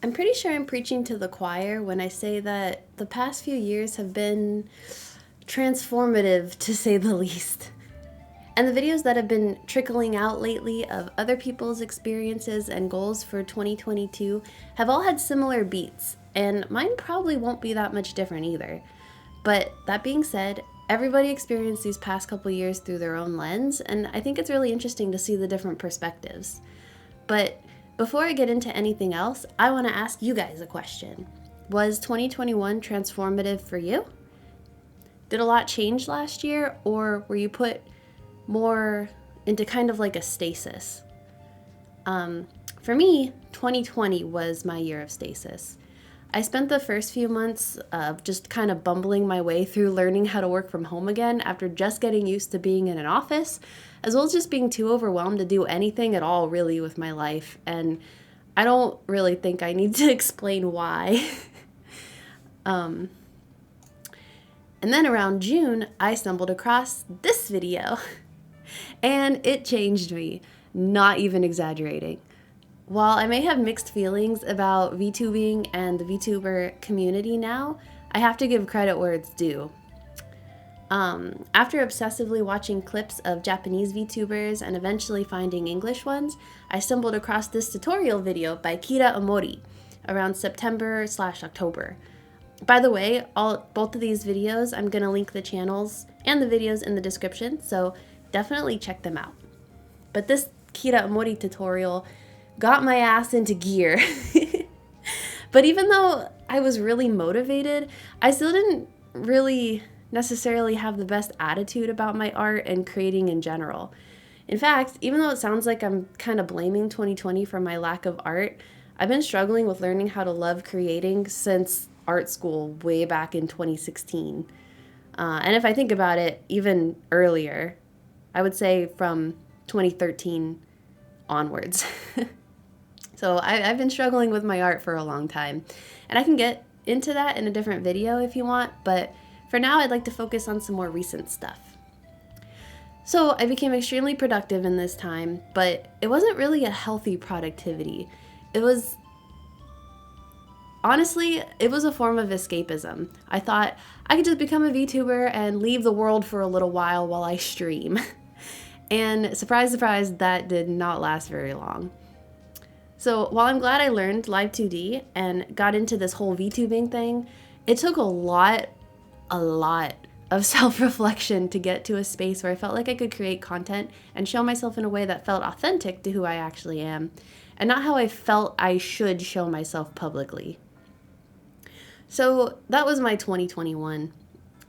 I'm pretty sure I'm preaching to the choir when I say that the past few years have been transformative, to say the least. And the videos that have been trickling out lately of other people's experiences and goals for 2022 have all had similar beats, and mine probably won't be that much different either. But that being said, everybody experienced these past couple years through their own lens, and I think it's really interesting to see the different perspectives. But before I get into anything else, I want to ask you guys a question. Was 2021 transformative for you? Did a lot change last year, or were you put more into kind of like a stasis? For me, 2020 was my year of stasis. I spent the first few months of just kind of bumbling my way through learning how to work from home again after just getting used to being in an office, as well as just being too overwhelmed to do anything at all really with my life. And I don't really think I need to explain why. And then around June, I stumbled across this video and it changed me, not even exaggerating. While I may have mixed feelings about VTubing and the VTuber community now, I have to give credit where it's due. After obsessively watching clips of Japanese VTubers and eventually finding English ones, I stumbled across this tutorial video by Kira Omori around September/October. By the way, both of these videos, I'm going to link the channels and the videos in the description, so definitely check them out. But this Kira Omori tutorial got my ass into gear. But even though I was really motivated, I still didn't really necessarily have the best attitude about my art and creating in general. In fact, even though it sounds like I'm kind of blaming 2020 for my lack of art, I've been struggling with learning how to love creating since art school way back in 2016. And if I think about it, even earlier, I would say from 2013 onwards. So I've been struggling with my art for a long time, and I can get into that in a different video if you want, but for now I'd like to focus on some more recent stuff. So I became extremely productive in this time, but it wasn't really a healthy productivity. Honestly, it was a form of escapism. I thought I could just become a VTuber and leave the world for a little while I stream. And surprise, surprise, that did not last very long. So while I'm glad I learned Live 2D and got into this whole VTubing thing, it took a lot of self-reflection to get to a space where I felt like I could create content and show myself in a way that felt authentic to who I actually am, and not how I felt I should show myself publicly. So that was my 2021.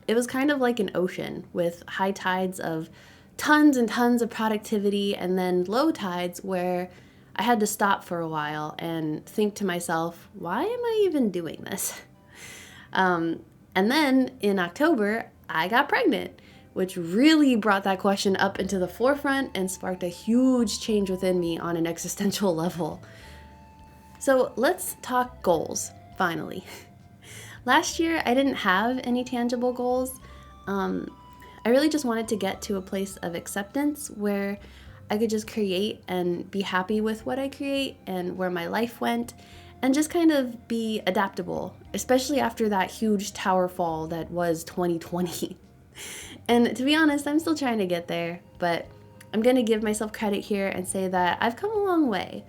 It was kind of like an ocean with high tides of tons and tons of productivity and then low tides where I had to stop for a while and think to myself, why am I even doing this? And then in October, I got pregnant, which really brought that question up into the forefront and sparked a huge change within me on an existential level. So let's talk goals, finally. Last year, I didn't have any tangible goals. I really just wanted to get to a place of acceptance where I could just create and be happy with what I create and where my life went, and just kind of be adaptable, especially after that huge tower fall that was 2020. And to be honest, I'm still trying to get there, but I'm going to give myself credit here and say that I've come a long way.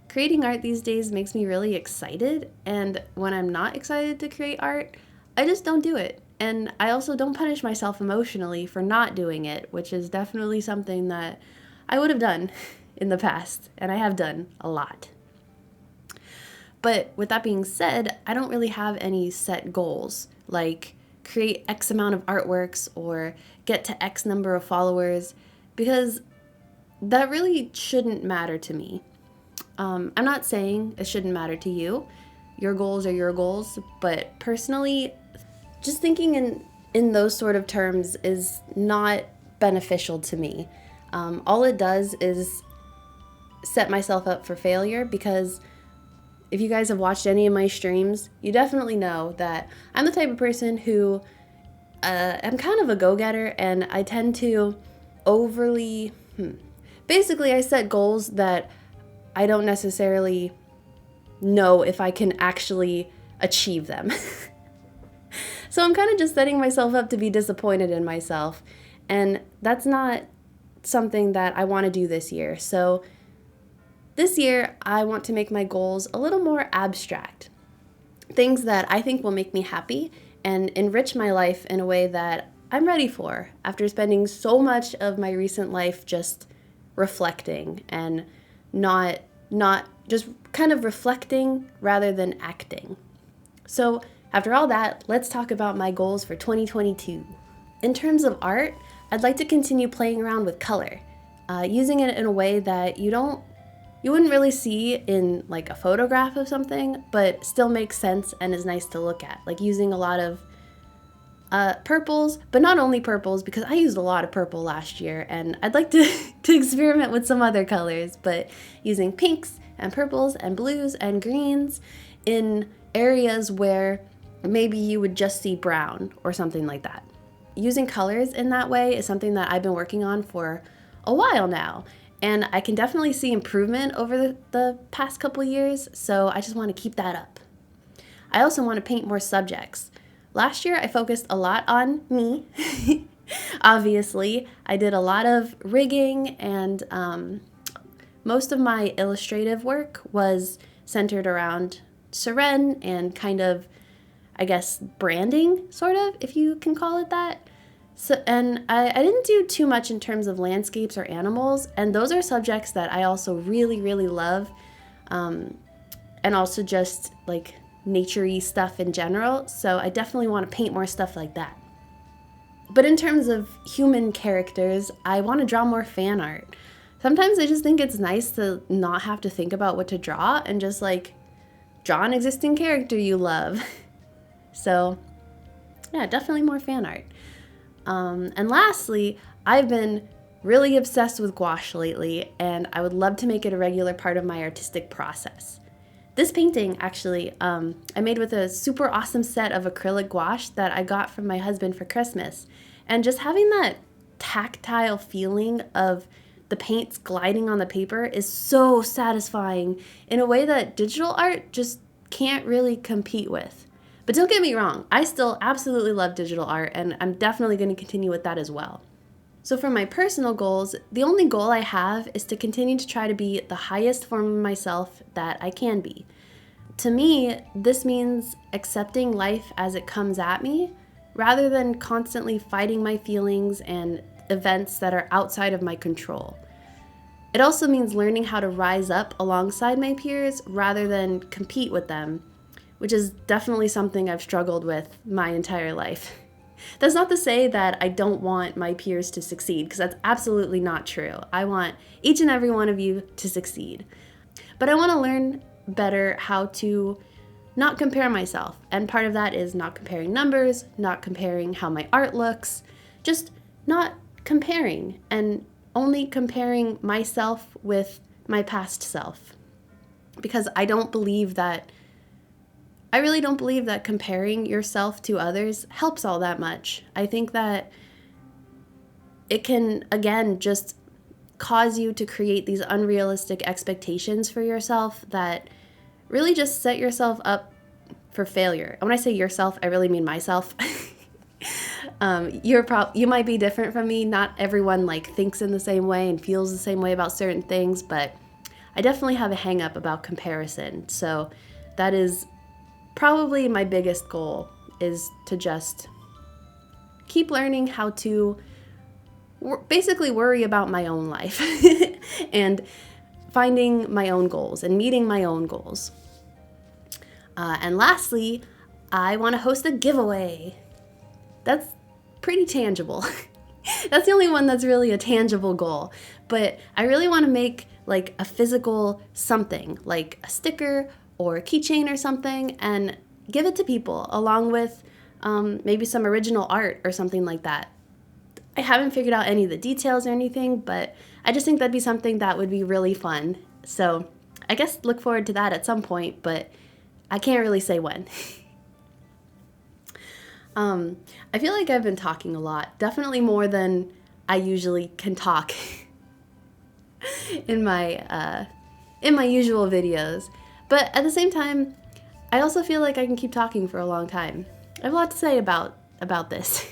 Creating art these days makes me really excited, and when I'm not excited to create art, I just don't do it. And I also don't punish myself emotionally for not doing it, which is definitely something that I would have done in the past, and I have done a lot. But with that being said, I don't really have any set goals, like create X amount of artworks or get to X number of followers, because that really shouldn't matter to me. I'm not saying it shouldn't matter to you. Your goals are your goals, but personally, just thinking in those sort of terms is not beneficial to me. All it does is set myself up for failure, because if you guys have watched any of my streams, you definitely know that I'm the type of person who I'm kind of a go-getter, and I tend to basically I set goals that I don't necessarily know if I can actually achieve them. So I'm kind of just setting myself up to be disappointed in myself, and that's not something that I want to do this year. So this year, I want to make my goals a little more abstract. Things that I think will make me happy and enrich my life in a way that I'm ready for after spending so much of my recent life just reflecting and not just kind of reflecting rather than acting. So after all that, let's talk about my goals for 2022. In terms of art, I'd like to continue playing around with color, using it in a way that you wouldn't really see in like a photograph of something, but still makes sense and is nice to look at. Like using a lot of purples, but not only purples, because I used a lot of purple last year, and I'd like to experiment with some other colors, but using pinks and purples and blues and greens in areas where maybe you would just see brown or something like that. Using colors in that way is something that I've been working on for a while now, and I can definitely see improvement over the past couple years, so I just want to keep that up. I also want to paint more subjects. Last year, I focused a lot on me. Obviously, I did a lot of rigging, and most of my illustrative work was centered around Seren and kind of, I guess, branding, sort of, if you can call it that. So, and I didn't do too much in terms of landscapes or animals, and those are subjects that I also really, really love, and also just like nature-y stuff in general, so I definitely want to paint more stuff like that. But in terms of human characters, I want to draw more fan art. Sometimes I just think it's nice to not have to think about what to draw and just like draw an existing character you love. So yeah, definitely more fan art. And lastly, I've been really obsessed with gouache lately, and I would love to make it a regular part of my artistic process. This painting, actually, I made with a super awesome set of acrylic gouache that I got from my husband for Christmas. And just having that tactile feeling of the paints gliding on the paper is so satisfying in a way that digital art just can't really compete with. But don't get me wrong, I still absolutely love digital art, and I'm definitely going to continue with that as well. So for my personal goals, the only goal I have is to continue to try to be the highest form of myself that I can be. To me, this means accepting life as it comes at me, rather than constantly fighting my feelings and events that are outside of my control. It also means learning how to rise up alongside my peers rather than compete with them, which is definitely something I've struggled with my entire life. That's not to say that I don't want my peers to succeed, because that's absolutely not true. I want each and every one of you to succeed. But I want to learn better how to not compare myself. And part of that is not comparing numbers, not comparing how my art looks, just not comparing, and only comparing myself with my past self. Because I really don't believe that comparing yourself to others helps all that much. I think that it can, again, just cause you to create these unrealistic expectations for yourself that really just set yourself up for failure. And when I say yourself, I really mean myself. You might be different from me. Not everyone thinks in the same way and feels the same way about certain things, but I definitely have a hang up about comparison. So that is probably my biggest goal, is to just keep learning how to basically worry about my own life and finding my own goals and meeting my own goals. And lastly, I want to host a giveaway. That's pretty tangible. That's the only one that's really a tangible goal. But I really want to make a physical something, like a sticker or a keychain or something, and give it to people along with maybe some original art or something like that. I haven't figured out any of the details or anything, but I just think that'd be something that would be really fun. So I guess look forward to that at some point, but I can't really say when. I feel like I've been talking a lot, definitely more than I usually can talk in my usual videos. But at the same time, I also feel like I can keep talking for a long time. I have a lot to say about this.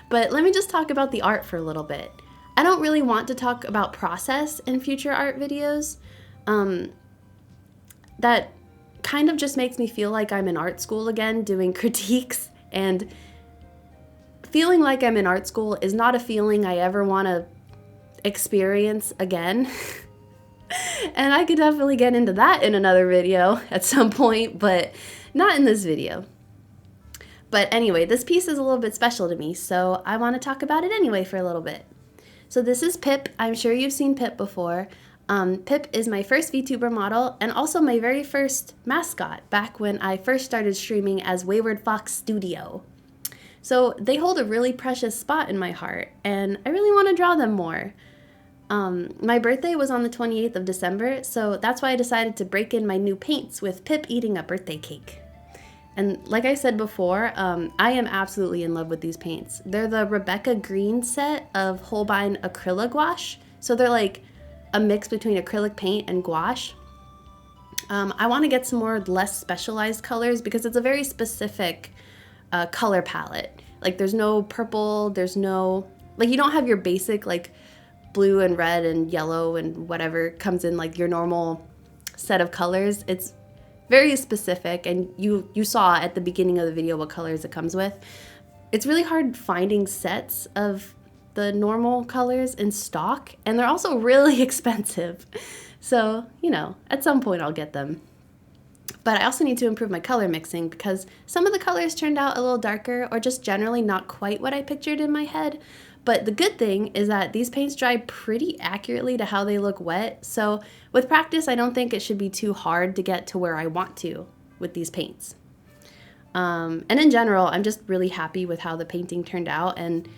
But let me just talk about the art for a little bit. I don't really want to talk about process in future art videos. That kind of just makes me feel like I'm in art school again doing critiques, and feeling like I'm in art school is not a feeling I ever want to experience again. And I could definitely get into that in another video at some point, but not in this video. But anyway, this piece is a little bit special to me, so I want to talk about it anyway for a little bit. So this is Pip. I'm sure you've seen Pip before. Pip is my first VTuber model and also my very first mascot back when I first started streaming as Wayward Fox Studio. So they hold a really precious spot in my heart, and I really want to draw them more. My birthday was on the 28th of December, so that's why I decided to break in my new paints with Pip eating a birthday cake. And like I said before, I am absolutely in love with these paints. They're the Rebecca Green set of Holbein acrylic gouache. So they're like a mix between acrylic paint and gouache. I want to get some more less specialized colors because it's a very specific color palette. Like there's no purple, there's no, like you don't have your basic like blue and red and yellow and whatever comes in like your normal set of colors. It's very specific, and you saw at the beginning of the video what colors it comes with. It's really hard finding sets of the normal colors in stock, and they're also really expensive. So, you know, at some point I'll get them. But I also need to improve my color mixing because some of the colors turned out a little darker or just generally not quite what I pictured in my head. But the good thing is that these paints dry pretty accurately to how they look wet. So with practice, I don't think it should be too hard to get to where I want to with these paints. And in general, I'm just really happy with how the painting turned out. And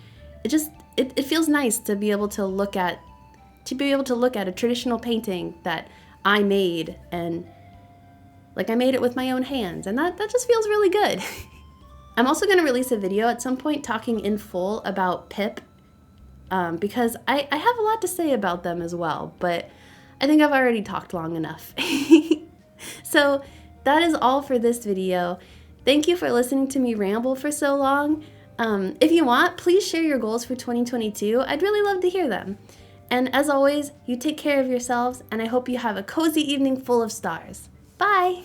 it feels nice to be able to look at a traditional painting that I made, and like I made it with my own hands, and that just feels really good. I'm also going to release a video at some point talking in full about Pip, because I have a lot to say about them as well, but I think I've already talked long enough. So that is all for this video. Thank you for listening to me ramble for so long. If you want, please share your goals for 2022. I'd really love to hear them. And as always, you take care of yourselves, and I hope you have a cozy evening full of stars. Bye!